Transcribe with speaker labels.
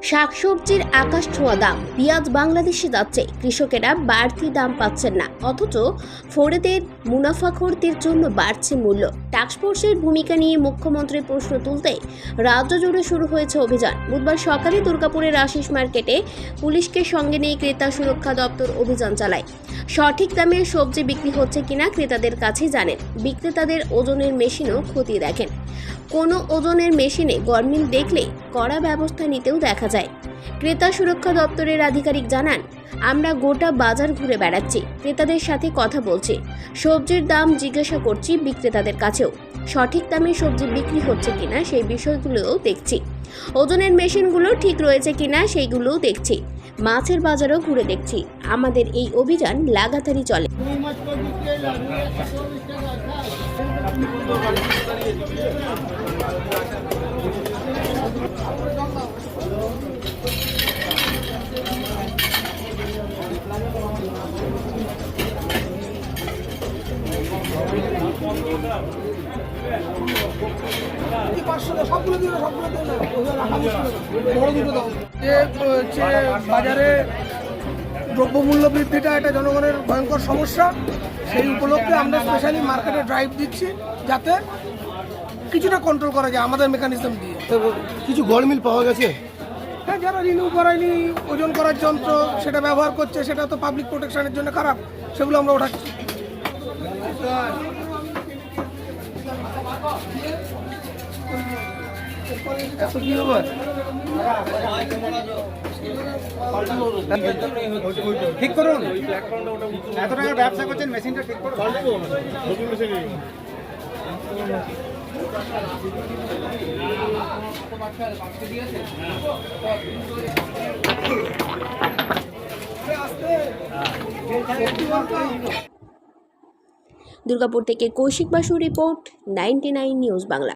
Speaker 1: শাকসবজির আকাশ ছোঁয়া দাম, পেঁয়াজ বাংলাদেশে যাচ্ছে, কৃষকেরা বাড়তি দাম পাচ্ছেন না, অথচ ফোরেদের মুনাফাখোরদের জন্য বাড়ছে মূল্য। টাস্কফোর্সের ভূমিকা নিয়ে মুখ্যমন্ত্রীর প্রশ্ন তুলতে রাজ্য জুড়ে শুরু হয়েছে অভিযান। বুধবার সকালে দুর্গাপুরের আশিস মার্কেটে পুলিশকে সঙ্গে নিয়ে ক্রেতা সুরক্ষা দপ্তর অভিযান চালায়। সঠিক দামে সবজি বিক্রি হচ্ছে কিনা ক্রেতাদের কাছে জানেন, বিক্রেতাদের ওজনের মেশিনও খতিয়ে দেখেন। কোনো ওজনের মেশিনে গরমিল দেখলে কড়া ব্যবস্থা নিতেও দেখা যায়। ক্রেতা সুরক্ষা দপ্তরের আধিকারিক জানান, আমরা গোটা বাজার ঘুরে বেড়াচ্ছি, ক্রেতাদের সাথে কথা বলছি, সবজির দাম জিজ্ঞাসা করছি বিক্রেতাদের কাছেও। সঠিক দামে সবজি বিক্রি হচ্ছে কিনা সেই বিষয়গুলোও দেখছি, ওজনের মেশিনগুলো ঠিক রয়েছে কিনা সেইগুলোও দেখছি, মাছের বাজারও ঘুরে দেখছি। আমাদের এই অভিযান লাগাতারই চলে।
Speaker 2: বাজারে দ্রব্যমূল্য বৃদ্ধিটা একটা জনগণের ভয়ঙ্কর সমস্যা। সেই উপলক্ষে আমরা স্পেশালি মার্কেটে ড্রাইভ দিচ্ছি, যাতে কিছুটা কন্ট্রোল করা যায় আমাদের মেকানিজম দিয়ে।
Speaker 3: কিছু গরমিল পাওয়া গেছে।
Speaker 2: হ্যাঁ, যারা রিনিউ করায়নি, ওজন করার যন্ত্র সেটা ব্যবহার করছে, সেটা তো পাবলিক প্রোটেকশনের জন্য খারাপ, সেগুলো আমরা ওঠাচ্ছি।
Speaker 3: কি ব্যাপার?
Speaker 4: ঠিক করুন, এত টাকার ব্যবসা করছেন, মেশিনটা ঠিক করুন।
Speaker 1: দুর্গাপুর থেকে কৌশিক বাসু রিপোর্ট, 99 নিউজ বাংলা।